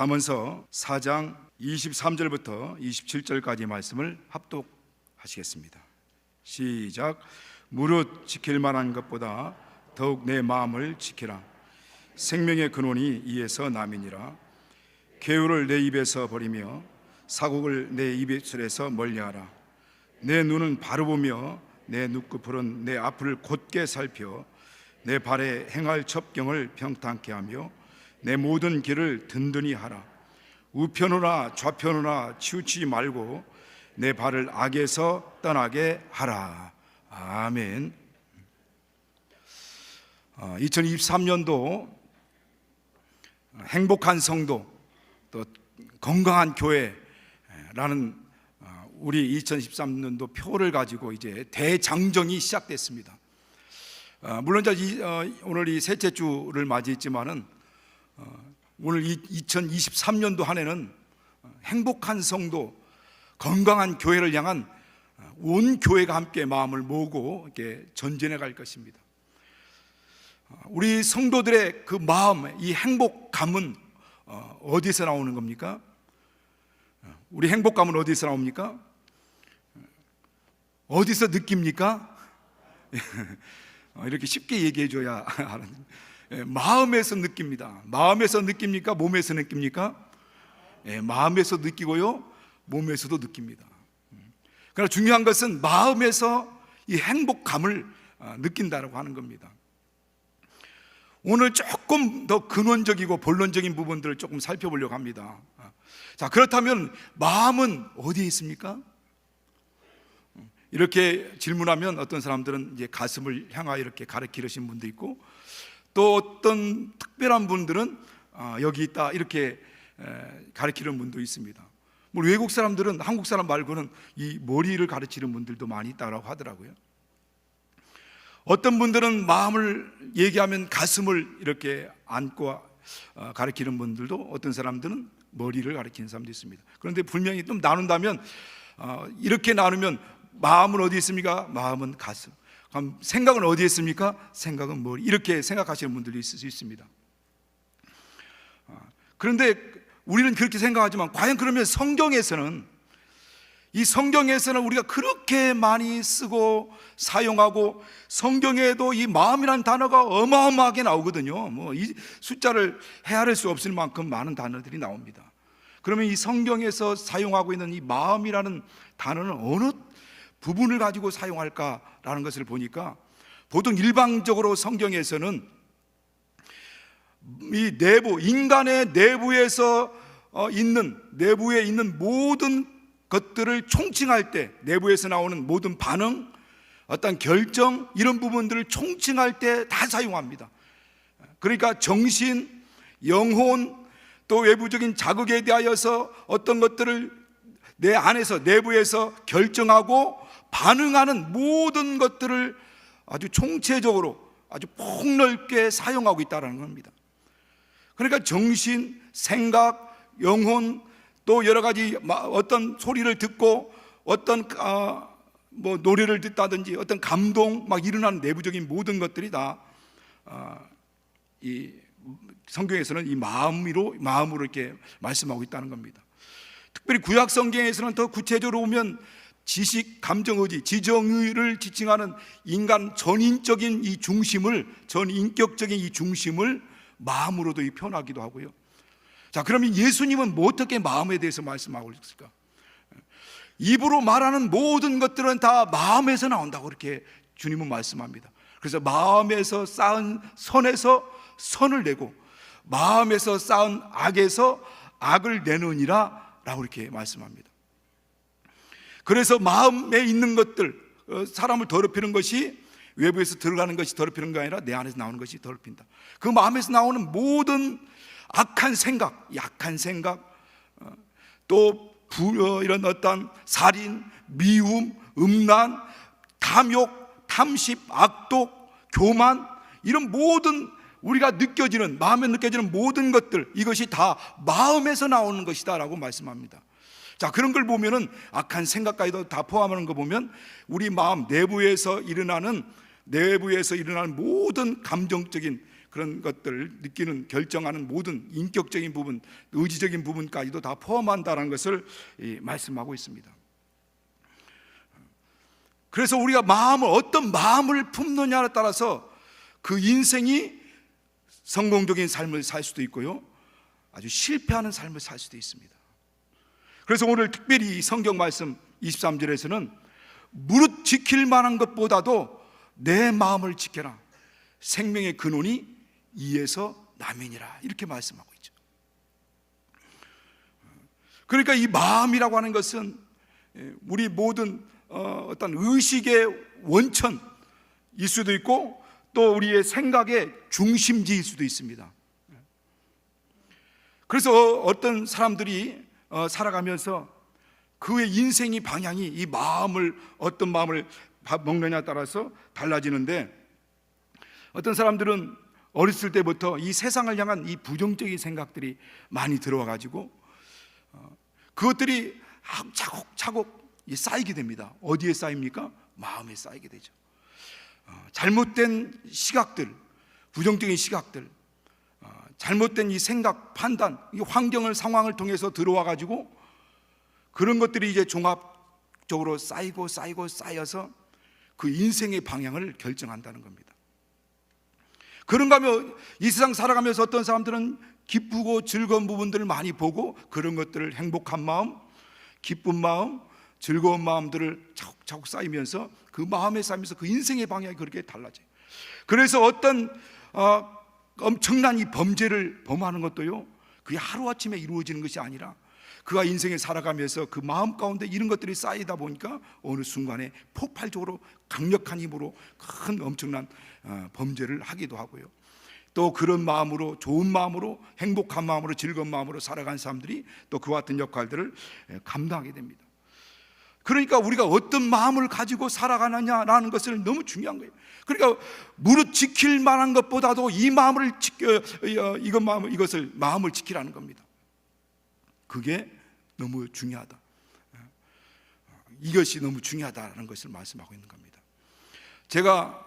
잠언서 4장 23절부터 27절까지 말씀을 합독하시겠습니다. 시작. 무릇 지킬 만한 것보다 더욱 내 마음을 지키라. 생명의 근원이 이에서 남이니라. 계율을 내 입에서 버리며 사곡을 내 입술에서 멀리하라. 내 눈은 바로 보며 내 눈꺼풀은 내 앞을 곧게 살펴 내 발에 행할 첩경을 평탄케 하며 내 모든 길을 든든히 하라. 우편으나 좌편으나 치우치지 말고 내 발을 악에서 떠나게 하라. 아멘. 2023년도 행복한 성도 또 건강한 교회라는 우리 2013년도 표를 가지고 이제 대장정이 시작됐습니다. 물론 오늘 이 셋째 주를 맞이했지만은 오늘 2023년도 한 해는 행복한 성도, 건강한 교회를 향한 온 교회가 함께 마음을 모으고 이렇게 전진해 갈 것입니다. 우리 성도들의 그 마음, 이 행복감은 어디서 나오는 겁니까? 우리 행복감은 어디서 나옵니까? 어디서 느낍니까? 이렇게 쉽게 얘기해 줘야 하는. 마음에서 느낍니다. 마음에서 느낍니까? 몸에서 느낍니까? 마음에서 느끼고요, 몸에서도 느낍니다. 그러나 중요한 것은 마음에서 이 행복감을 느낀다고 하는 겁니다. 오늘 조금 더 근원적이고 본론적인 부분들을 조금 살펴보려고 합니다. 자, 그렇다면 마음은 어디에 있습니까? 이렇게 질문하면 어떤 사람들은 이제 가슴을 향하여 이렇게 가리키시는 분도 있고, 또 어떤 특별한 분들은 여기 있다 이렇게 가리키는 분도 있습니다. 외국 사람들은 한국 사람 말고는 이 머리를 가르치는 분들도 많이 있다고 하더라고요. 어떤 분들은 마음을 얘기하면 가슴을 이렇게 안고 가르치는 분들도, 어떤 사람들은 머리를 가르치는 사람도 있습니다. 그런데 분명히 좀 나눈다면 이렇게 나누면 마음은 어디 있습니까? 마음은 가슴. 그럼 생각은 어디에 있습니까? 생각은 머리. 이렇게 생각하시는 분들이 있을 수 있습니다. 그런데 우리는 그렇게 생각하지만 과연 그러면 성경에서는 우리가 그렇게 많이 쓰고 사용하고, 성경에도 이 마음이라는 단어가 어마어마하게 나오거든요. 이 숫자를 헤아릴 수 없을 만큼 많은 단어들이 나옵니다. 그러면 이 성경에서 사용하고 있는 이 마음이라는 단어는 어느 부분을 가지고 사용할까라는 것을 보니까, 보통 일방적으로 성경에서는 이 인간의 내부에 있는 모든 것들을 총칭할 때, 내부에서 나오는 모든 반응, 어떤 결정, 이런 부분들을 총칭할 때 다 사용합니다. 그러니까 정신, 영혼, 또 외부적인 자극에 대하여서 어떤 것들을 내 안에서, 내부에서 결정하고 반응하는 모든 것들을 아주 총체적으로, 아주 폭넓게 사용하고 있다는 겁니다. 그러니까 정신, 생각, 영혼, 또 여러 가지 어떤 소리를 듣고 어떤 노래를 듣다든지 어떤 감동 막 일어나는 내부적인 모든 것들이 다 이 성경에서는 이 마음으로 이렇게 말씀하고 있다는 겁니다. 특별히 구약 성경에서는 더 구체적으로 보면 지식, 감정, 의지, 지정의를 지칭하는 인간 전인적인 이 중심을, 전인격적인 이 중심을 마음으로도 표현하기도 하고요. 자, 그러면 예수님은 어떻게 마음에 대해서 말씀하고 있을까? 입으로 말하는 모든 것들은 다 마음에서 나온다고 이렇게 주님은 말씀합니다. 그래서 마음에서 쌓은 선에서 선을 내고, 마음에서 쌓은 악에서 악을 내느니라 라고 이렇게 말씀합니다. 그래서 마음에 있는 것들, 사람을 더럽히는 것이 외부에서 들어가는 것이 더럽히는 게 아니라 내 안에서 나오는 것이 더럽힌다. 그 마음에서 나오는 모든 악한 생각, 약한 생각, 또 이런 어떤 살인, 미움, 음란, 탐욕, 탐십, 악독, 교만, 이런 모든 우리가 느껴지는, 마음에 느껴지는 모든 것들, 이것이 다 마음에서 나오는 것이다 라고 말씀합니다. 자, 그런 걸 보면은 악한 생각까지도 다 포함하는 거 보면 우리 마음 내부에서 일어나는 모든 감정적인 그런 것들을 느끼는, 결정하는 모든 인격적인 부분, 의지적인 부분까지도 다 포함한다는 것을 말씀하고 있습니다. 그래서 우리가 어떤 마음을 품느냐에 따라서 그 인생이 성공적인 삶을 살 수도 있고요, 아주 실패하는 삶을 살 수도 있습니다. 그래서 오늘 특별히 이 성경 말씀 23절에서는 무릇 지킬 만한 것보다도 내 마음을 지켜라, 생명의 근원이 이에서 남이니라, 이렇게 말씀하고 있죠. 그러니까 이 마음이라고 하는 것은 우리 모든 어떤 의식의 원천일 수도 있고, 또 우리의 생각의 중심지일 수도 있습니다. 그래서 어떤 사람들이 살아가면서 그의 인생의 방향이 이 마음을, 어떤 마음을 먹느냐에 따라서 달라지는데, 어떤 사람들은 어렸을 때부터 이 세상을 향한 이 부정적인 생각들이 많이 들어와 가지고 그것들이 차곡차곡 쌓이게 됩니다. 어디에 쌓입니까? 마음에 쌓이게 되죠. 잘못된 시각들, 부정적인 시각들, 잘못된 이 생각, 판단, 이 환경을, 상황을 통해서 들어와 가지고 그런 것들이 이제 종합적으로 쌓여서 그 인생의 방향을 결정한다는 겁니다. 그런가 하면 이 세상 살아가면서 어떤 사람들은 기쁘고 즐거운 부분들을 많이 보고, 그런 것들을 행복한 마음, 기쁜 마음, 즐거운 마음들을 차곡차곡 쌓이면서 그 마음에 쌓이면서 그 인생의 방향이 그렇게 달라져요. 그래서 어떤 엄청난 이 범죄를 범하는 것도요, 그게 하루아침에 이루어지는 것이 아니라 그가 인생에 살아가면서 그 마음 가운데 이런 것들이 쌓이다 보니까 어느 순간에 폭발적으로 강력한 힘으로 큰 엄청난 범죄를 하기도 하고요. 또 그런 마음으로, 좋은 마음으로, 행복한 마음으로, 즐거운 마음으로 살아간 사람들이 또 그와 같은 역할들을 감당하게 됩니다. 그러니까 우리가 어떤 마음을 가지고 살아가느냐라는 것을 너무 중요한 거예요. 그러니까 무릇 지킬 만한 것보다도 이 마음을 이것을 마음을 지키라는 겁니다. 그게 너무 중요하다. 이것이 너무 중요하다는 것을 말씀하고 있는 겁니다. 제가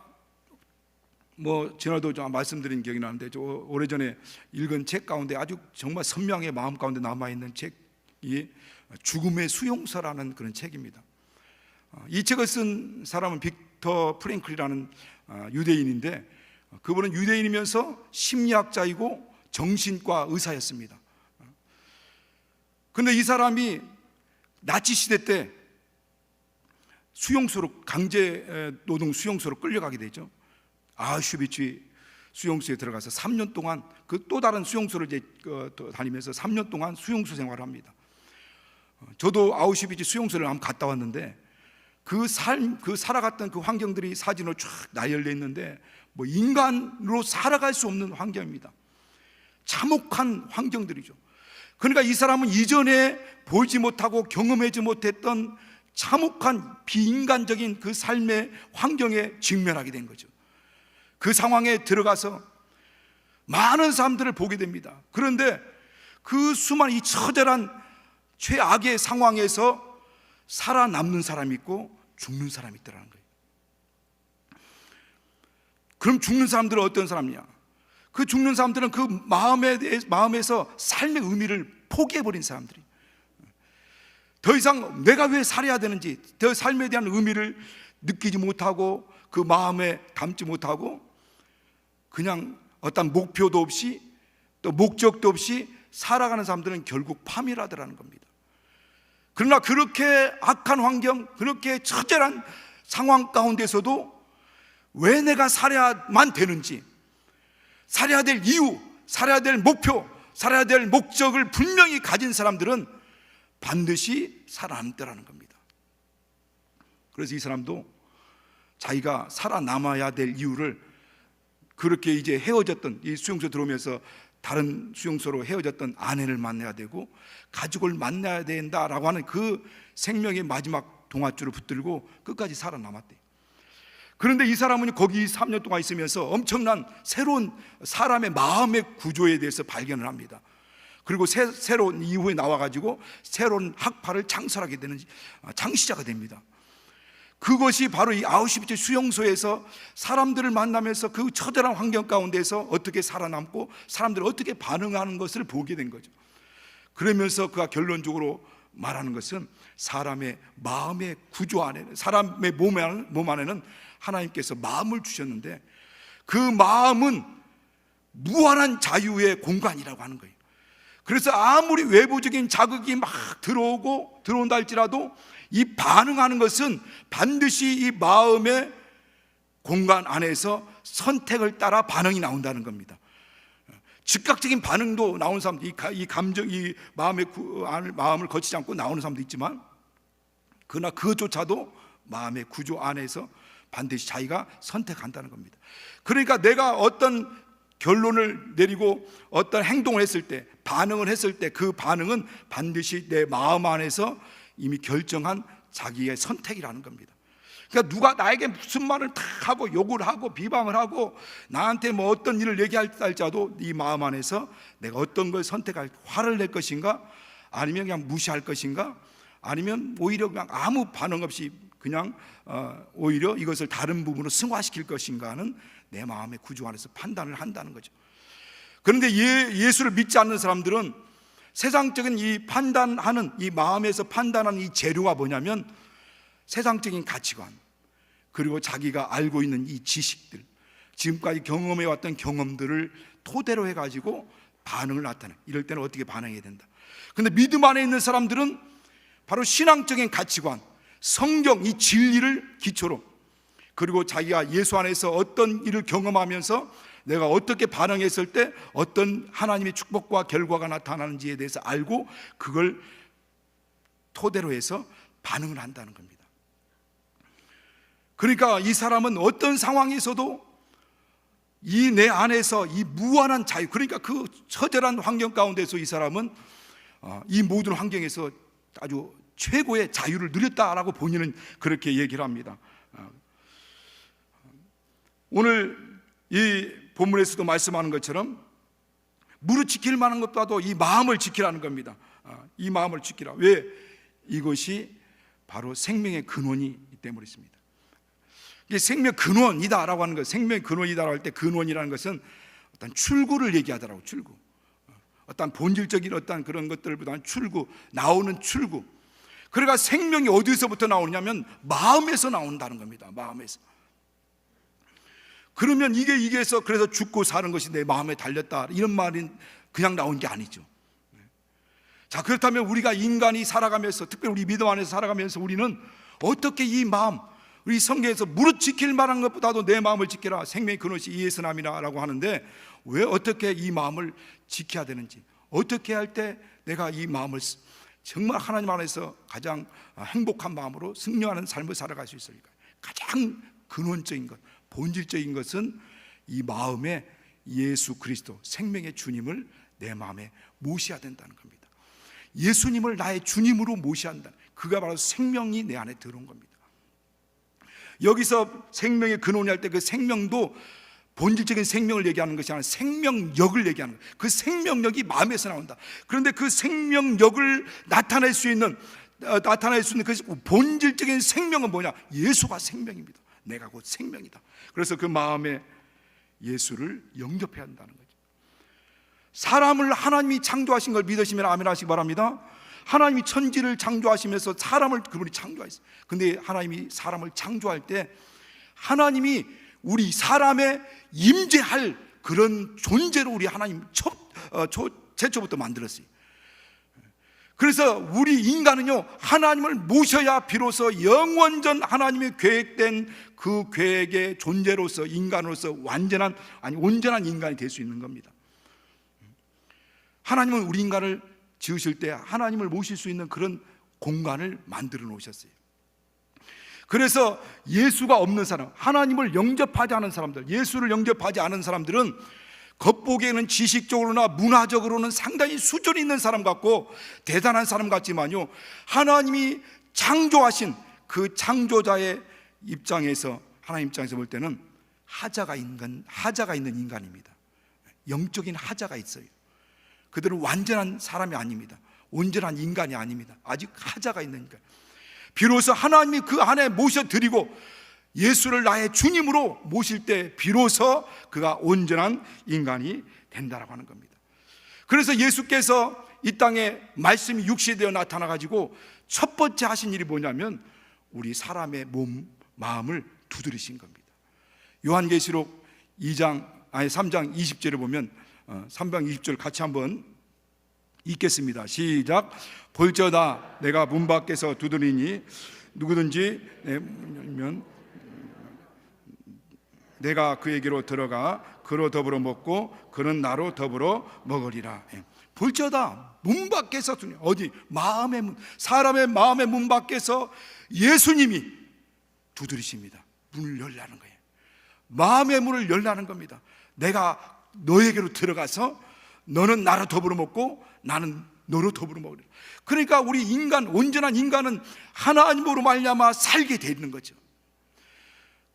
전에도 좀 말씀드린 기억이 나는데, 오래전에 읽은 책 가운데 아주 정말 선명하게 마음 가운데 남아있는 책이 죽음의 수용서라는 그런 책입니다. 이 책을 쓴 사람은 빅터 프랭클이라는 유대인인데, 그분은 유대인이면서 심리학자이고 정신과 의사였습니다. 그런데 이 사람이 나치 시대 때 수용소로, 강제 노동 수용소로 끌려가게 되죠. 아우슈비츠 수용소에 들어가서 3년 동안 그 또 다른 수용소를 이제 다니면서 3년 동안 수용소 생활을 합니다. 저도 아우슈비츠 수용소를 한번 갔다 왔는데, 그 살아갔던 그 환경들이 사진으로 쫙 나열되어 있는데 인간으로 살아갈 수 없는 환경입니다. 참혹한 환경들이죠. 그러니까 이 사람은 이전에 보지 못하고 경험하지 못했던 참혹한 비인간적인 그 삶의 환경에 직면하게 된 거죠. 그 상황에 들어가서 많은 사람들을 보게 됩니다. 그런데 그 수많은 이 처절한 최악의 상황에서 살아남는 사람이 있고 죽는 사람이 있더라는 거예요. 그럼 죽는 사람들은 어떤 사람이냐? 그 죽는 사람들은 그 마음에서 삶의 의미를 포기해버린 사람들이, 더 이상 내가 왜 살아야 되는지, 더 삶에 대한 의미를 느끼지 못하고 그 마음에 담지 못하고 그냥 어떤 목표도 없이 또 목적도 없이 살아가는 사람들은 결국 파멸하더라는 겁니다. 그러나 그렇게 악한 환경, 그렇게 처절한 상황 가운데서도 왜 내가 살아야만 되는지, 살아야 될 이유, 살아야 될 목표, 살아야 될 목적을 분명히 가진 사람들은 반드시 살아남더라는 겁니다. 그래서 이 사람도 자기가 살아남아야 될 이유를, 그렇게 이제 헤어졌던, 이 수용소 들어오면서 다른 수용소로 헤어졌던 아내를 만나야 되고 가족을 만나야 된다라고 하는 그 생명의 마지막 동아줄을 붙들고 끝까지 살아남았대요. 그런데 이 사람은 거기 3년 동안 있으면서 엄청난 새로운 사람의 마음의 구조에 대해서 발견을 합니다. 그리고 새로운 이후에 나와가지고 새로운 학파를 창설하게 되는 창시자가 됩니다. 그것이 바로 이 아우슈비츠 수용소에서 사람들을 만나면서 그 처절한 환경 가운데서 어떻게 살아남고 사람들이 어떻게 반응하는 것을 보게 된 거죠. 그러면서 그가 결론적으로 말하는 것은 사람의 마음의 구조 안에, 사람의 몸 안에는 하나님께서 마음을 주셨는데 그 마음은 무한한 자유의 공간이라고 하는 거예요. 그래서 아무리 외부적인 자극이 막 들어온다 할지라도 이 반응하는 것은 반드시 이 마음의 공간 안에서 선택을 따라 반응이 나온다는 겁니다. 즉각적인 반응도 나오는 사람도, 이 감정, 이 마음을 거치지 않고 나오는 사람도 있지만, 그러나 그것조차도 마음의 구조 안에서 반드시 자기가 선택한다는 겁니다. 그러니까 내가 어떤 결론을 내리고 어떤 행동을 했을 때, 반응을 했을 때 그 반응은 반드시 내 마음 안에서 이미 결정한 자기의 선택이라는 겁니다. 그러니까 누가 나에게 무슨 말을 다 하고 욕을 하고 비방을 하고 나한테 뭐 어떤 일을 얘기할지라도 이 마음 안에서 내가 어떤 걸 선택할, 화를 낼 것인가, 아니면 그냥 무시할 것인가, 아니면 오히려 그냥 아무 반응 없이 그냥 오히려 이것을 다른 부분으로 승화시킬 것인가는 내 마음의 구조 안에서 판단을 한다는 거죠. 그런데 예수를 믿지 않는 사람들은 세상적인 이 판단하는, 이 마음에서 판단하는 이 재료가 뭐냐면 세상적인 가치관, 그리고 자기가 알고 있는 이 지식들, 지금까지 경험해왔던 경험들을 토대로 해가지고 반응을 나타내. 이럴 때는 어떻게 반응해야 된다. 그런데 믿음 안에 있는 사람들은 바로 신앙적인 가치관, 성경, 이 진리를 기초로, 그리고 자기가 예수 안에서 어떤 일을 경험하면서 내가 어떻게 반응했을 때 어떤 하나님의 축복과 결과가 나타나는지에 대해서 알고 그걸 토대로 해서 반응을 한다는 겁니다. 그러니까 이 사람은 어떤 상황에서도 이 내 안에서 이 무한한 자유, 그러니까 그 처절한 환경 가운데서 이 사람은 이 모든 환경에서 아주 최고의 자유를 누렸다라고 본인은 그렇게 얘기를 합니다. 오늘 이 본문에서도 말씀하는 것처럼 무릇 지킬 만한 것보다도 이 마음을 지키라는 겁니다. 이 마음을 지키라. 왜? 이것이 바로 생명의 근원이기 때문에 있습니다. 이게 생명 근원이다라고 하는 것, 생명의 근원이다라고 할 때 근원이라는 것은 어떤 출구를 얘기하더라고. 출구, 어떤 본질적인 어떤 그런 것들보다는 출구, 나오는 출구. 그러니까 생명이 어디서부터 나오냐면 마음에서 나온다는 겁니다. 마음에서. 그러면 이게서 그래서 죽고 사는 것이 내 마음에 달렸다, 이런 말이 그냥 나온 게 아니죠. 자, 그렇다면 우리가 인간이 살아가면서, 특별히 우리 믿음 안에서 살아가면서 우리는 어떻게 이 마음, 우리 성경에서 무릇 지킬 만한 것보다도 내 마음을 지키라, 생명의 근원이 이에서 남이라고 하는데, 왜 어떻게 이 마음을 지켜야 되는지, 어떻게 할 때 내가 이 마음을 정말 하나님 안에서 가장 행복한 마음으로 승리하는 삶을 살아갈 수 있을까? 가장 근원적인 것, 본질적인 것은 이 마음에 예수 그리스도, 생명의 주님을 내 마음에 모셔야 된다는 겁니다. 예수님을 나의 주님으로 모셔야 한다. 그가 바로 생명이 내 안에 들어온 겁니다. 여기서 생명의 근원이 할 때 그 생명도 본질적인 생명을 얘기하는 것이 아니라 생명력을 얘기하는 거예요. 그 생명력이 마음에서 나온다. 그런데 그 생명력을 나타낼 수 있는 그 본질적인 생명은 뭐냐? 예수가 생명입니다. 내가 곧 생명이다. 그래서 그 마음에 예수를 영접해야 한다는 거죠. 사람을 하나님이 창조하신 걸 믿으시면 아멘 하시기 바랍니다. 하나님이 천지를 창조하시면서 사람을 그분이 창조하셨어요. 근데 하나님이 사람을 창조할 때 하나님이 우리 사람의 임재할 그런 존재로 우리 하나님 최초부터 만들었어요. 그래서 우리 인간은요, 하나님을 모셔야 비로소 영원전 하나님의 계획된 그 계획의 존재로서, 인간으로서 온전한 인간이 될 수 있는 겁니다. 하나님은 우리 인간을 지으실 때 하나님을 모실 수 있는 그런 공간을 만들어 놓으셨어요. 그래서 예수가 없는 사람, 하나님을 영접하지 않은 사람들, 예수를 영접하지 않은 사람들은 겉보기에는 지식적으로나 문화적으로는 상당히 수준이 있는 사람 같고 대단한 사람 같지만요, 하나님이 창조하신 그 창조자의 입장에서, 하나님 입장에서 볼 때는 하자가 있는 인간입니다. 영적인 하자가 있어요. 그들은 완전한 사람이 아닙니다. 온전한 인간이 아닙니다. 아직 하자가 있는 인간. 비로소 하나님이 그 안에 모셔드리고 예수를 나의 주님으로 모실 때 비로소 그가 온전한 인간이 된다라고 하는 겁니다. 그래서 예수께서 이 땅에 말씀이 육시되어 나타나가지고 첫 번째 하신 일이 뭐냐면 우리 사람의 마음을 두드리신 겁니다. 요한계시록 3장 20절에 보면 3장 20절 같이 한번 읽겠습니다. 시작. 볼저다 내가 문 밖에서 두드리니 누구든지 열면 내가 그에게로 들어가 그로 더불어 먹고 그는 나로 더불어 먹으리라. 볼저다 문 밖에서 두드리니, 어디? 마음의 문, 사람의 마음의 문 밖에서 예수님이 두드리십니다. 문을 열라는 거예요. 마음의 문을 열라는 겁니다. 내가 너에게로 들어가서 너는 나로 더불어 먹고 나는 너로 더불어 먹으리라. 그러니까 우리 인간, 온전한 인간은 하나님으로 말미암아 살게 되는 거죠.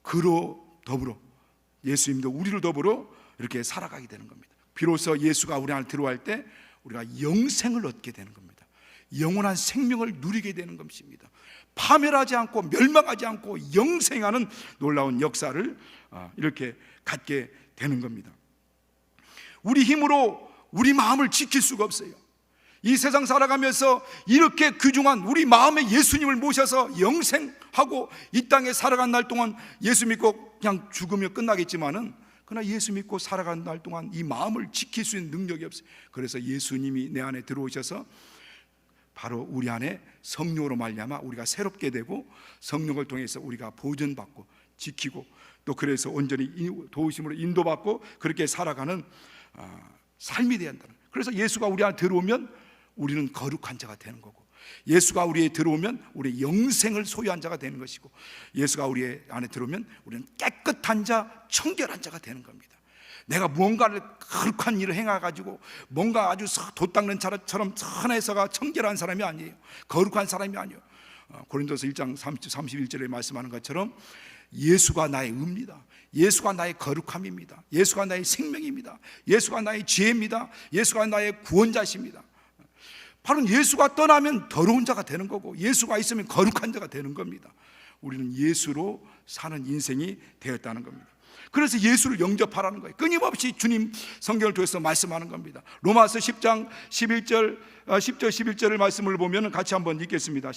그로 더불어 예수님도 우리를 더불어 이렇게 살아가게 되는 겁니다. 비로소 예수가 우리 안에 들어갈 때 우리가 영생을 얻게 되는 겁니다. 영원한 생명을 누리게 되는 것입니다. 파멸하지 않고 멸망하지 않고 영생하는 놀라운 역사를 이렇게 갖게 되는 겁니다. 우리 힘으로 우리 마음을 지킬 수가 없어요. 이 세상 살아가면서 이렇게 귀중한 우리 마음에 예수님을 모셔서 영생하고 이 땅에 살아간 날 동안 예수 믿고 그냥 죽으면 끝나겠지만은 그러나 예수 믿고 살아간 날 동안 이 마음을 지킬 수 있는 능력이 없어요. 그래서 예수님이 내 안에 들어오셔서 바로 우리 안에 성령으로 말미암아 우리가 새롭게 되고 성령을 통해서 우리가 보존받고 지키고 또 그래서 온전히 도우심으로 인도받고 그렇게 살아가는 삶이 되어야 한다는. 그래서 예수가 우리 안에 들어오면 우리는 거룩한 자가 되는 거고, 예수가 우리에 들어오면 우리 영생을 소유한 자가 되는 것이고, 예수가 우리 안에 들어오면 우리는 깨끗한 자, 청결한 자가 되는 겁니다. 내가 무언가를 거룩한 일을 행해가지고 뭔가 아주 돛 닦는 자처럼 선해서가 청결한 사람이 아니에요. 거룩한 사람이 아니에요. 고린도서 1장 31절에 말씀하는 것처럼 예수가 나의 의입니다. 예수가 나의 거룩함입니다. 예수가 나의 생명입니다. 예수가 나의 지혜입니다. 예수가 나의 구원자십니다. 바로 예수가 떠나면 더러운 자가 되는 거고 예수가 있으면 거룩한 자가 되는 겁니다. 우리는 예수로 사는 인생이 되었다는 겁니다. 그래서 예수를 영접하라는 거예요. 끊임없이 주님 성경을 통해서 말씀하는 겁니다. 로마서 10장 10절 11절의 말씀을 보면 같이 한번 읽겠습니다.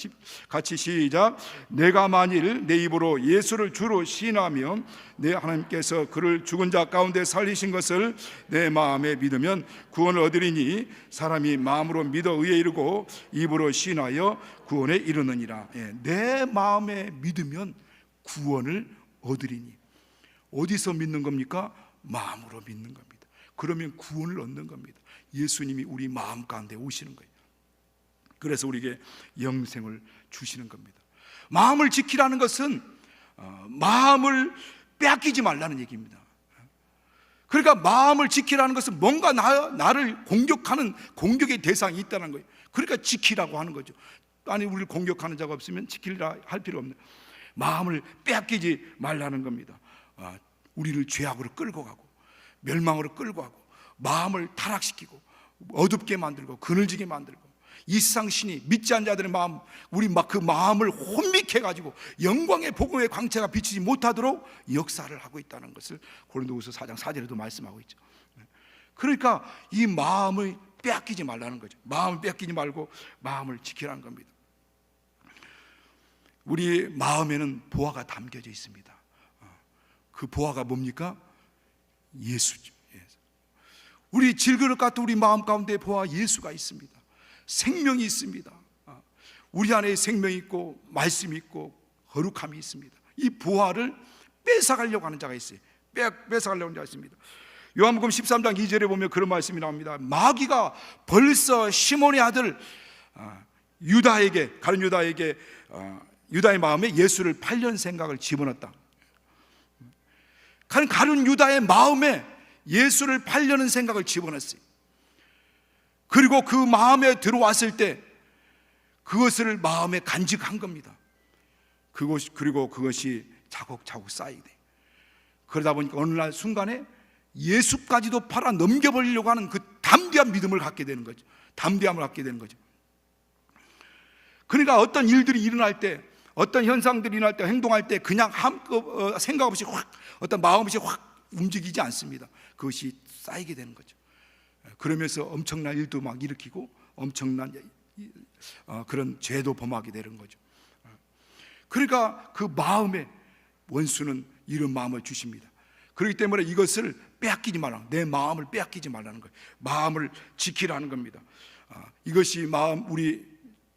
같이 시작. 내가 만일 내 입으로 예수를 주로 시인하며 내 하나님께서 그를 죽은 자 가운데 살리신 것을 내 마음에 믿으면 구원을 얻으리니 사람이 마음으로 믿어 의에 이르고 입으로 시인하여 구원에 이르느니라. 내 마음에 믿으면 구원을 얻으리니. 어디서 믿는 겁니까? 마음으로 믿는 겁니다. 그러면 구원을 얻는 겁니다. 예수님이 우리 마음 가운데 오시는 거예요. 그래서 우리에게 영생을 주시는 겁니다. 마음을 지키라는 것은 마음을 빼앗기지 말라는 얘기입니다. 그러니까 마음을 지키라는 것은 뭔가 나를 공격하는 공격의 대상이 있다는 거예요. 그러니까 지키라고 하는 거죠. 아니 우리를 공격하는 자가 없으면 지키라 할 필요 없는, 마음을 빼앗기지 말라는 겁니다. 우리를 죄악으로 끌고 가고 멸망으로 끌고 가고 마음을 타락시키고 어둡게 만들고 그늘지게 만들고 이 세상 신이 믿지 않는 자들의 마음, 우리 그 마음을 혼미케 가지고 영광의 복음의 광채가 비치지 못하도록 역사를 하고 있다는 것을 고린도후서 4장 4절에도 말씀하고 있죠. 그러니까 이 마음을 빼앗기지 말라는 거죠. 마음을 빼앗기지 말고 마음을 지키라는 겁니다. 우리 마음에는 보화가 담겨져 있습니다. 그 보화가 뭡니까? 예수죠. 우리 질그릇 같은 우리 마음 가운데 보화 예수가 있습니다. 생명이 있습니다. 우리 안에 생명이 있고 말씀이 있고 거룩함이 있습니다. 이 보화를 뺏어가려고 하는 자가 있어요. 뺏어가려고 하는 자가 있습니다. 요한복음 13장 2절에 보면 그런 말씀이 나옵니다. 마귀가 벌써 시몬의 아들 유다에게, 가룟 유다에게 유다의 마음에 예수를 팔려는 생각을 집어넣었다. 가룟 유다의 마음에 예수를 팔려는 생각을 집어넣었어요. 그리고 그 마음에 들어왔을 때 그것을 마음에 간직한 겁니다. 그리고 그것이 차곡차곡 쌓이게 돼요. 그러다 보니까 어느 날 순간에 예수까지도 팔아 넘겨버리려고 하는 그 담대한 믿음을 갖게 되는 거죠. 담대함을 갖게 되는 거죠. 그러니까 어떤 일들이 일어날 때 어떤 현상들이 날 때, 행동할 때 그냥 생각 없이 확, 어떤 마음 없이 확 움직이지 않습니다. 그것이 쌓이게 되는 거죠. 그러면서 엄청난 일도 막 일으키고 엄청난 그런 죄도 범하게 되는 거죠. 그러니까 그 마음에 원수는 이런 마음을 주십니다. 그렇기 때문에 이것을 빼앗기지 말라, 내 마음을 빼앗기지 말라는 거예요. 마음을 지키라는 겁니다. 이것이 우리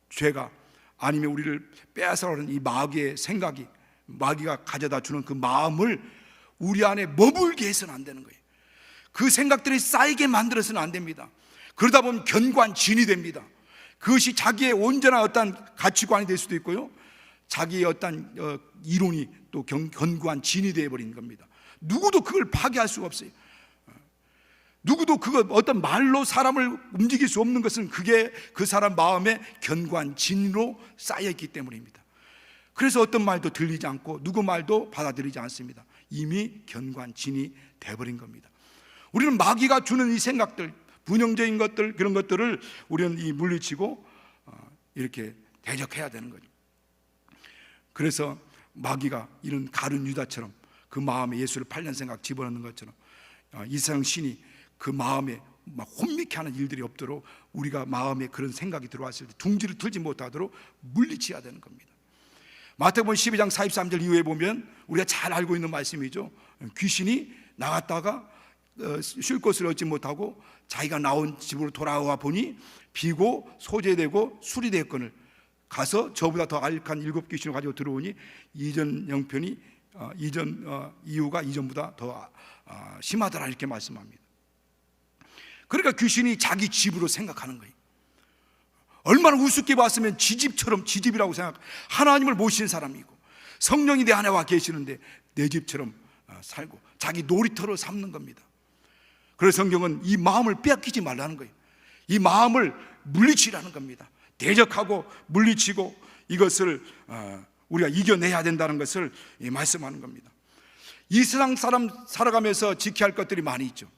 죄가 아니면 우리를 빼앗아오는 이 마귀의 생각이, 마귀가 가져다 주는 그 마음을 우리 안에 머물게 해서는 안 되는 거예요. 그 생각들이 쌓이게 만들어서는 안 됩니다. 그러다 보면 견고한 진이 됩니다. 그것이 자기의 온전한 어떤 가치관이 될 수도 있고요, 자기의 어떤 이론이 또 견고한 진이 되어버리는 겁니다. 누구도 그걸 파괴할 수가 없어요. 누구도 어떤 말로 사람을 움직일 수 없는 것은 그게 그 사람 마음에 견고한 진으로 쌓여있기 때문입니다. 그래서 어떤 말도 들리지 않고 누구 말도 받아들이지 않습니다. 이미 견고한 진이 되어버린 겁니다. 우리는 마귀가 주는 이 생각들, 분영적인 것들, 그런 것들을 우리는 물리치고 이렇게 대적해야 되는 거죠. 그래서 마귀가 이런 가룟 유다처럼 그 마음에 예수를 팔려는 생각 집어넣는 것처럼 이세상 신이 그 마음에 막 혼미케 하는 일들이 없도록 우리가 마음에 그런 생각이 들어왔을 때 둥지를 틀지 못하도록 물리쳐야 되는 겁니다. 마태복음 12장 43절 이후에 보면 우리가 잘 알고 있는 말씀이죠. 귀신이 나갔다가 쉴 곳을 얻지 못하고 자기가 나온 집으로 돌아와 보니 비고 소재되고 술이 되었거늘 가서 저보다 더 악한 7 귀신을 가지고 들어오니 이전 형편이 이유가 이전보다 더 심하더라, 이렇게 말씀합니다. 그러니까 귀신이 자기 집으로 생각하는 거예요. 얼마나 우습게 봤으면 지집이라고 생각, 하나님을 모시는 사람이고 성령이 내 안에 와 계시는데 내 집처럼 살고 자기 놀이터로 삼는 겁니다. 그래서 성경은 이 마음을 빼앗기지 말라는 거예요. 이 마음을 물리치라는 겁니다. 대적하고 물리치고 이것을 우리가 이겨내야 된다는 것을 말씀하는 겁니다. 이 세상 사람 살아가면서 지켜야 할 것들이 많이 있죠.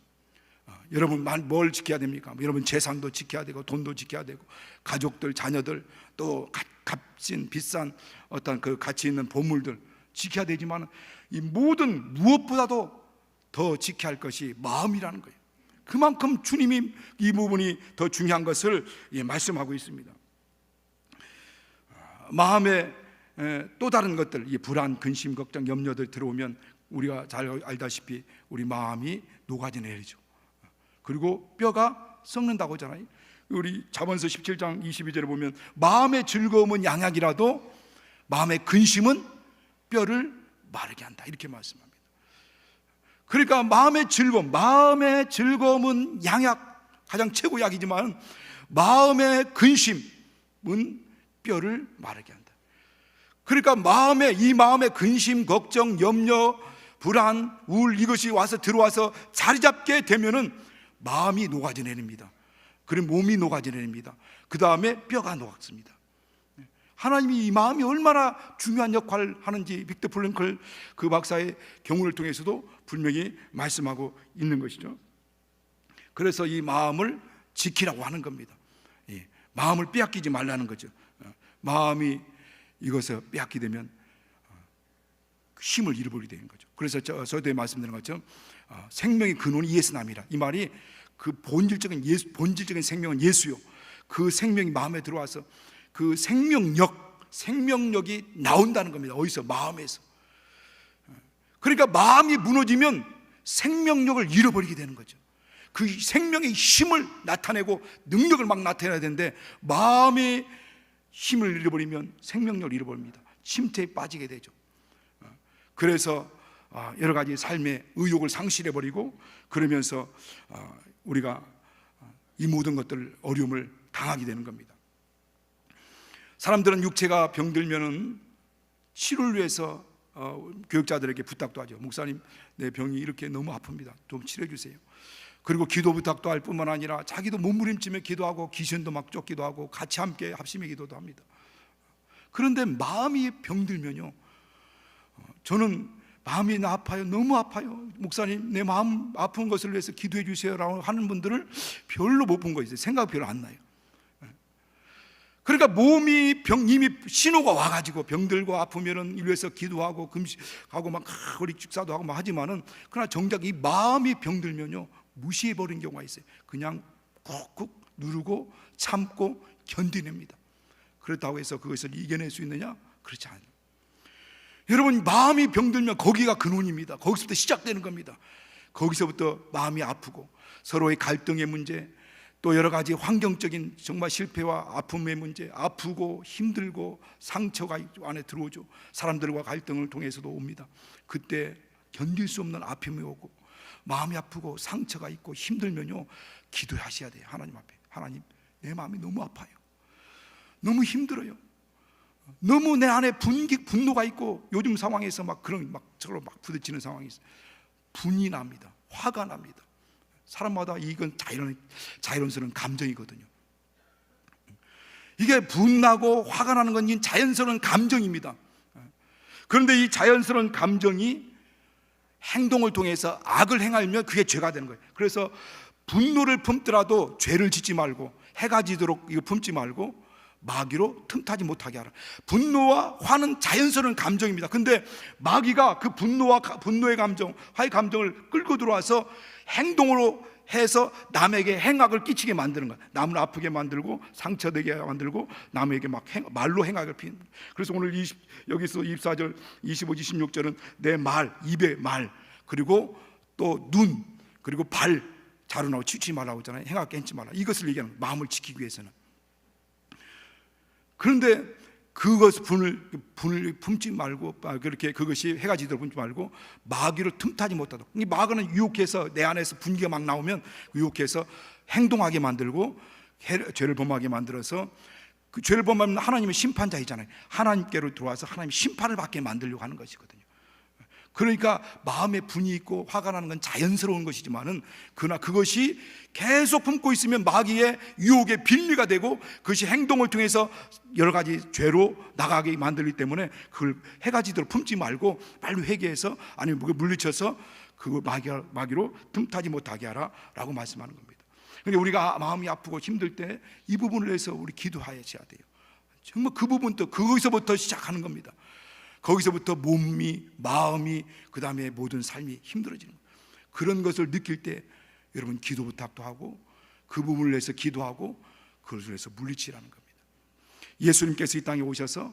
여러분 뭘 지켜야 됩니까? 여러분 재산도 지켜야 되고 돈도 지켜야 되고 가족들, 자녀들, 또 값진 비싼 어떤 그 가치 있는 보물들 지켜야 되지만 이 모든 무엇보다도 더 지켜야 할 것이 마음이라는 거예요. 그만큼 주님이 이 부분이 더 중요한 것을 말씀하고 있습니다. 마음에 또 다른 것들, 불안, 근심, 걱정, 염려들 들어오면 우리가 잘 알다시피 우리 마음이 녹아져 내리죠. 그리고 뼈가 썩는다고 하잖아요. 우리 잠언서 17장 22절에 보면 마음의 즐거움은 양약이라도 마음의 근심은 뼈를 마르게 한다, 이렇게 말씀합니다. 그러니까 마음의 즐거움은 양약, 가장 최고 약이지만 마음의 근심은 뼈를 마르게 한다. 그러니까 이 마음의 근심, 걱정, 염려, 불안, 우울, 이것이 들어와서 자리 잡게 되면은 마음이 녹아져 내립니다. 그리고 몸이 녹아져 내립니다. 그 다음에 뼈가 녹았습니다. 하나님이 이 마음이 얼마나 중요한 역할을 하는지 빅터 프랭클 그 박사의 경우를 통해서도 분명히 말씀하고 있는 것이죠. 그래서 이 마음을 지키라고 하는 겁니다. 마음을 빼앗기지 말라는 거죠. 마음이 이것을 빼앗게 되면 힘을 잃어버리게 되는 거죠. 그래서 저도 말씀드린 것처럼 생명의 근원이 예수남이라, 이 말이 그 본질적인 생명은 예수요. 그 생명이 마음에 들어와서 그 생명력이 나온다는 겁니다. 어디서? 마음에서. 그러니까 마음이 무너지면 생명력을 잃어버리게 되는 거죠. 그 생명의 힘을 나타내고 능력을 막 나타내야 되는데 마음의 힘을 잃어버리면 생명력을 잃어버립니다. 침체에 빠지게 되죠. 그래서 여러 가지 삶의 의욕을 상실해버리고 그러면서 우리가 이 모든 것들 어려움을 당하게 되는 겁니다. 사람들은 육체가 병들면은 치료를 위해서 교육자들에게 부탁도 하죠. 목사님, 내 병이 이렇게 너무 아픕니다. 좀 치료해 주세요. 그리고 기도 부탁도 할 뿐만 아니라 자기도 몸부림치며 기도하고 귀신도 막 쫓기도 하고 같이 함께 합심해 기도도 합니다. 그런데 마음이 병들면요, 저는 마음이 나 아파요, 너무 아파요, 목사님 내 마음 아픈 것을 위해서 기도해 주세요라고 하는 분들을 별로 못 본 거 있어요. 생각 별로 안 나요. 그러니까 몸이 이미 신호가 와가지고 병들고 아프면은 위해서 기도하고 금식하고 막 우리 축사도 하고 막 하지만은, 그러나 정작 이 마음이 병들면요 무시해 버린 경우가 있어요. 그냥 꾹꾹 누르고 참고 견디냅니다. 그렇다고 해서 그것을 이겨낼 수 있느냐? 그렇지 않아요. 여러분, 마음이 병들면 거기가 근원입니다. 거기서부터 시작되는 겁니다. 거기서부터 마음이 아프고 서로의 갈등의 문제, 또 여러 가지 환경적인 정말 실패와 아픔의 문제, 아프고 힘들고 상처가 안에 들어오죠. 사람들과 갈등을 통해서도 옵니다. 그때 견딜 수 없는 아픔이 오고 마음이 아프고 상처가 있고 힘들면요 기도하셔야 돼요. 하나님 앞에, 하나님, 내 마음이 너무 아파요, 너무 힘들어요, 너무 내 안에 분노가 있고 요즘 상황에서 막 저로 막 부딪히는 상황이 있어요. 분이 납니다. 화가 납니다. 사람마다 이건 자연스러운 감정이거든요. 이게 분나고 화가 나는 건 자연스러운 감정입니다. 그런데 이 자연스러운 감정이 행동을 통해서 악을 행하면 그게 죄가 되는 거예요. 그래서 분노를 품더라도 죄를 짓지 말고, 해가 지도록 이거 품지 말고 마귀로 틈타지 못하게 하라. 분노와 화는 자연스러운 감정입니다. 근데 마귀가 그 분노의 감정, 화의 감정을 끌고 들어와서 행동으로 해서 남에게 행악을 끼치게 만드는 거야. 남을 아프게 만들고 상처되게 만들고 남에게 막 말로 행악을 피는. 그래서 오늘 여기서 24절, 25, 26절은 내 말, 입의 말, 그리고 또 눈, 그리고 발 자루나고 치우치 말라고 했잖아요. 행악 깨지 말라. 이것을 얘기하는 거예요. 마음을 지키기 위해서는. 그런데 분을 품지 말고, 그렇게 그것이 해가 지도록 품지 말고 마귀를 틈타지 못하도록. 이 마귀는 유혹해서 내 안에서 분기가 막 나오면 유혹해서 행동하게 만들고 죄를 범하게 만들어서, 그 죄를 범하면 하나님은 심판자이잖아요. 하나님께로 들어와서 하나님 심판을 받게 만들려고 하는 것이거든요. 그러니까 마음에 분이 있고 화가 나는 건 자연스러운 것이지만은, 그러나 그것이 계속 품고 있으면 마귀의 유혹의 빌미가 되고 그것이 행동을 통해서 여러 가지 죄로 나가게 만들기 때문에 그걸 해가 지도록 품지 말고 빨리 회개해서, 아니면 물리쳐서 그 마귀로 틈타지 못하게 하라 라고 말씀하는 겁니다. 그런데 우리가 마음이 아프고 힘들 때 이 부분을 위해서 우리 기도하셔야 돼요. 정말 그 부분도 거기서부터 시작하는 겁니다. 거기서부터 몸이, 마음이, 그 다음에 모든 삶이 힘들어지는 거예요. 그런 것을 느낄 때 여러분 기도 부탁도 하고 그 부분을 위해서 기도하고 그것을 위해서 물리치라는 겁니다. 예수님께서 이 땅에 오셔서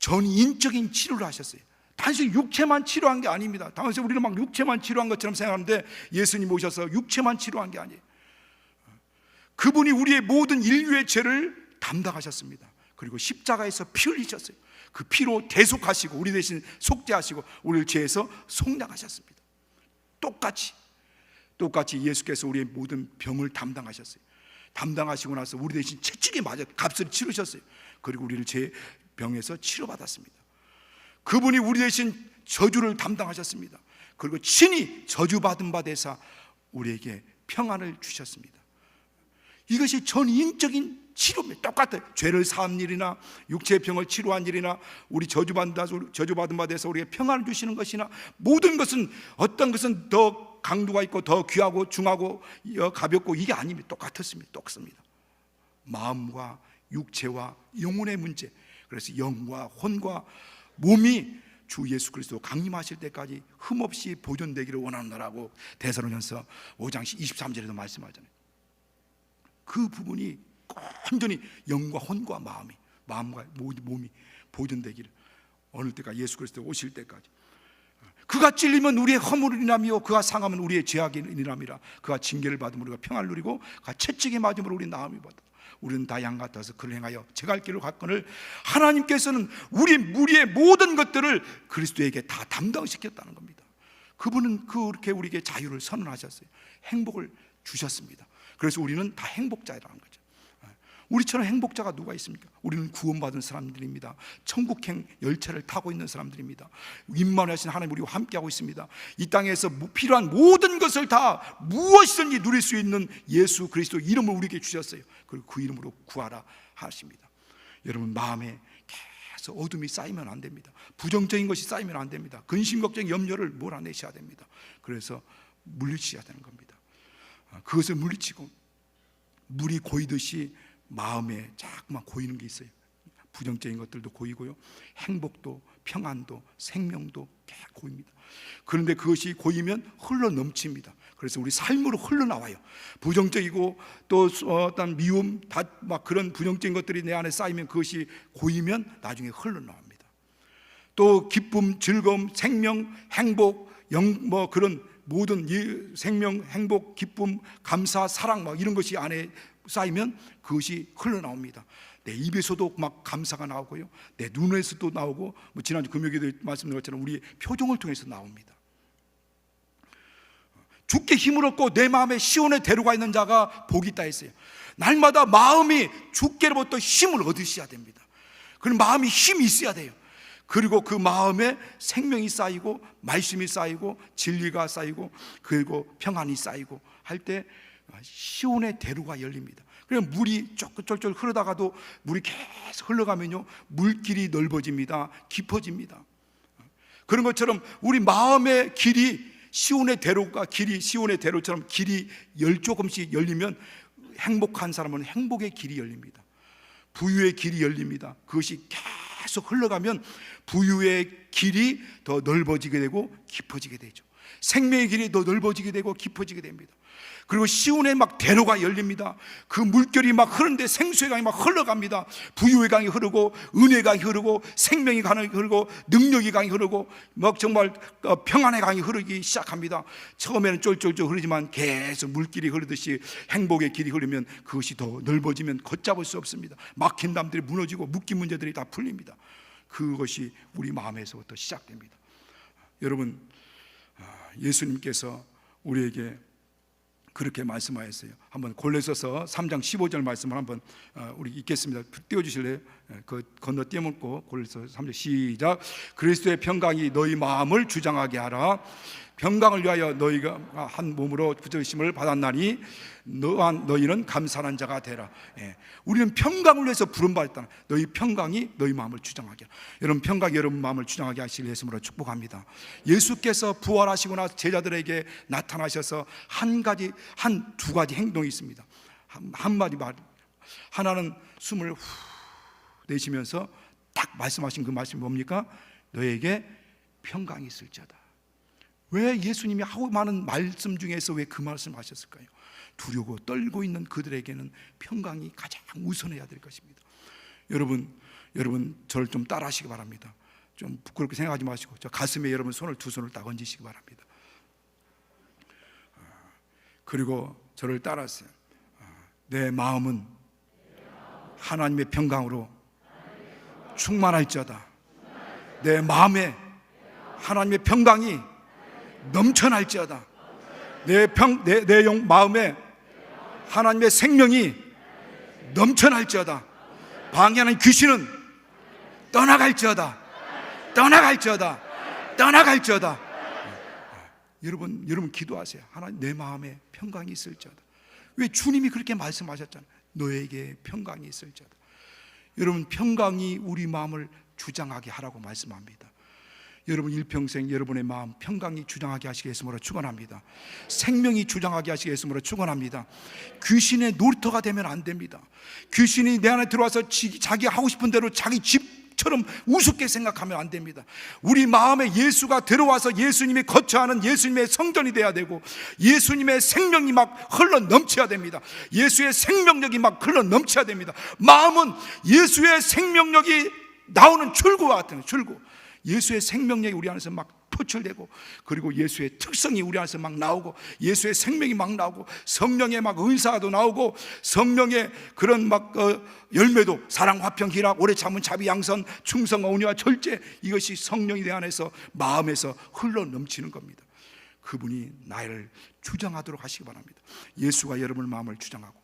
전인적인 치료를 하셨어요. 단순히 육체만 치료한 게 아닙니다. 단순히 우리는 막 육체만 치료한 것처럼 생각하는데, 예수님 오셔서 육체만 치료한 게 아니에요. 그분이 우리의 모든 인류의 죄를 담당하셨습니다. 그리고 십자가에서 피 흘리셨어요. 그 피로 대속하시고 우리 대신 속죄하시고 우리를 죄에서 속량하셨습니다. 똑같이 예수께서 우리의 모든 병을 담당하셨어요. 담당하시고 나서 우리 대신 채찍에 맞아 값을 치르셨어요. 그리고 우리를 제 병에서 치료받았습니다. 그분이 우리 대신 저주를 담당하셨습니다. 그리고 친히 저주받은 바 되사 우리에게 평안을 주셨습니다. 이것이 전인적인 치료입니다. 똑같아요. 죄를 사한 일이나 육체의 병을 치료한 일이나 우리 저주받은 바 돼서 우리에게 평안을 주시는 것이나, 모든 것은, 어떤 것은 더 강도가 있고 더 귀하고 중하고 가볍고 이게 아닙니다. 똑같습니다. 마음과 육체와 영혼의 문제, 그래서 영과 혼과 몸이 주 예수 그리스도 강림하실 때까지 흠없이 보존되기를 원하노라고 데살로니가서 5장 23절에도 말씀하잖아요. 그 부분이 온전히 영과 혼과 마음과 몸이 보존되기를, 어느 때까지? 예수 그리스도 오실 때까지. 그가 찔리면 우리의 허물을 인하며 그가 상하면 우리의 죄악이 인함이라. 그가 징계를 받으면 우리가 평안을 누리고 그가 채찍에 맞으면 우리 나음이 받아. 우리는 다 양 같아서 그를 행하여 제갈 길로 갔거늘 하나님께서는 우리의 모든 것들을 그리스도에게 다 담당시켰다는 겁니다. 그분은 그렇게 우리에게 자유를 선언하셨어요. 행복을 주셨습니다. 그래서 우리는 다 행복자라는 거죠. 우리처럼 행복자가 누가 있습니까? 우리는 구원받은 사람들입니다. 천국행 열차를 타고 있는 사람들입니다. 임마누엘 하나님 우리와 함께하고 있습니다. 이 땅에서 필요한 모든 것을 다 무엇이든지 누릴 수 있는 예수 그리스도 이름을 우리에게 주셨어요. 그리고 그 이름으로 구하라 하십니다. 여러분, 마음에 계속 어둠이 쌓이면 안 됩니다. 부정적인 것이 쌓이면 안 됩니다. 근심 걱정 염려를 몰아내셔야 됩니다. 그래서 물리쳐야 되는 겁니다. 그것을 물리치고 물이 고이듯이 마음에 자꾸만 고이는 게 있어요. 부정적인 것들도 고이고요, 행복도, 평안도, 생명도 계속 고입니다. 그런데 그것이 고이면 흘러 넘칩니다. 그래서 우리 삶으로 흘러나와요. 부정적이고 또 어떤 미움, 막 그런 부정적인 것들이 내 안에 쌓이면 그것이 고이면 나중에 흘러나옵니다. 또 기쁨, 즐거움, 생명, 행복, 뭐 그런 모든 생명, 행복, 기쁨, 감사, 사랑 막 이런 것이 안에 쌓이면 그것이 흘러나옵니다. 내 입에서도 막 감사가 나오고요, 내 눈에서도 나오고, 뭐 지난주 금요일에도 말씀드린 것처럼 우리 표정을 통해서 나옵니다. 주께 힘을 얻고 내 마음에 시온의 대로가 있는 자가 복이 있다 했어요. 날마다 마음이 주께로부터 힘을 얻으셔야 됩니다. 그런 마음이 힘이 있어야 돼요. 그리고 그 마음에 생명이 쌓이고 말씀이 쌓이고 진리가 쌓이고 그리고 평안이 쌓이고 할 때 시온의 대로가 열립니다. 그래서 물이 쫄쫄 흐르다가도 물이 계속 흘러가면요, 물길이 넓어집니다. 깊어집니다. 그런 것처럼 우리 마음의 길이 시온의 대로가 시온의 대로처럼 길이 조금씩 열리면 행복한 사람은 행복의 길이 열립니다. 부유의 길이 열립니다. 그것이 계속 흘러가면 부유의 길이 더 넓어지게 되고 깊어지게 되죠. 생명의 길이 더 넓어지게 되고 깊어지게 됩니다. 그리고 시온의 막 대로가 열립니다. 그 물결이 막 흐르는데 생수의 강이 막 흘러갑니다. 부유의 강이 흐르고 은혜의 강이 흐르고 생명의 강이 흐르고 능력의 강이 흐르고 막 정말 평안의 강이 흐르기 시작합니다. 처음에는 쫄쫄쫄 흐르지만 계속 물길이 흐르듯이 행복의 길이 흐르면 그것이 더 넓어지면 걷잡을 수 없습니다. 막힌 담들이 무너지고 묶인 문제들이 다 풀립니다. 그것이 우리 마음에서부터 시작됩니다. 여러분, 예수님께서 우리에게 그렇게 말씀하셨어요. 한번 골로새서 3장 15절 말씀을 한번 우리 읽겠습니다. 띄워주실래요? 그 건너뛰어먹고 골로새서 3장 시작. 그리스도의 평강이 너희 마음을 주장하게 하라. 평강을 위하여 너희가 한 몸으로 붙드심을 받았나니 너희는 감사한 자가 되라. 우리는 평강을 위해서 부름받았다. 너희 평강이 너희 마음을 주장하게 하라. 여러분, 평강이 여러분 마음을 주장하게 하시길 예수님으로 축복합니다. 예수께서 부활하시고 나서 제자들에게 나타나셔서 두 가지 행동이 있습니다. 한마디 말, 하나는 숨을 후 내쉬면서 딱 말씀하신 그 말씀이 뭡니까? 너에게 평강이 있을지어다. 왜 예수님이 하고 많은 말씀 중에서 왜 그 말씀을 하셨을까요? 두려워 떨고 있는 그들에게는 평강이 가장 우선해야 될 것입니다. 여러분 저를 좀 따라 하시기 바랍니다. 좀 부끄럽게 생각하지 마시고 저 가슴에 여러분 두 손을 딱 얹으시기 바랍니다. 그리고 저를 따라하세요. 내 마음은 하나님의 평강으로 충만할지어다. 내 마음에 하나님의 평강이 넘쳐날지어다. 내 마음에 하나님의 생명이 넘쳐날지어다. 방해하는 귀신은 떠나갈지어다. 여러분 기도하세요. 하나님, 내 마음에 평강이 있을지어다. 왜? 주님이 그렇게 말씀하셨잖아요. 너에게 평강이 있을지어다. 여러분, 평강이 우리 마음을 주장하게 하라고 말씀합니다. 여러분 일평생 여러분의 마음 평강이 주장하게 하시겠으므로 축원합니다. 생명이 주장하게 하시겠으므로 축원합니다. 귀신의 놀이터가 되면 안 됩니다. 귀신이 내 안에 들어와서 자기 하고 싶은 대로 자기 집처럼 우습게 생각하면 안 됩니다. 우리 마음에 예수가 들어와서 예수님이 거처하는 예수님의 성전이 돼야 되고 예수님의 생명이 막 흘러 넘쳐야 됩니다. 예수의 생명력이 막 흘러 넘쳐야 됩니다. 마음은 예수의 생명력이 나오는 출구와 같은 출구. 예수의 생명력이 우리 안에서 막 표출되고 그리고 예수의 특성이 우리 안에서 막 나오고 예수의 생명이 막 나오고 성령의 막 은사도 나오고 성령의 그런 막 열매도 사랑, 화평, 희락, 오래 참은, 자비, 양선, 충성, 온유와 절제, 이것이 성령이 내 안에서 마음에서 흘러 넘치는 겁니다. 그분이 나를 주장하도록 하시기 바랍니다. 예수가 여러분 마음을 주장하고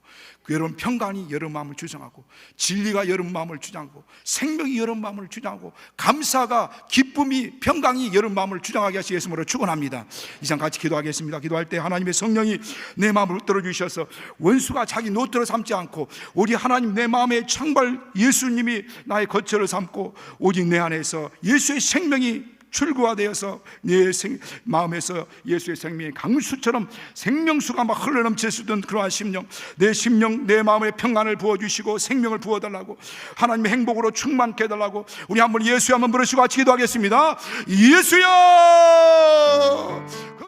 여러분 평강이 여러분 마음을 주장하고 진리가 여러분 마음을 주장하고 생명이 여러분 마음을 주장하고 감사가 기쁨이 평강이 여러분 마음을 주장하게 하시겠으므로 축원합니다. 이상 같이 기도하겠습니다. 기도할 때 하나님의 성령이 내 마음을 붙들어 주셔서 원수가 자기 노트로 삼지 않고 오직 하나님 내 마음의 창발 예수님이 나의 거처를 삼고 오직 내 안에서 예수의 생명이 출구화되어서 내 마음에서 예수의 생명의 강수처럼 생명수가 막 흘러넘칠 수 있는 그러한 심령, 내 심령, 내 마음에 평안을 부어주시고 생명을 부어달라고, 하나님의 행복으로 충만케 해달라고 우리 한번 예수야 한번 부르시고 같이 기도하겠습니다. 예수야.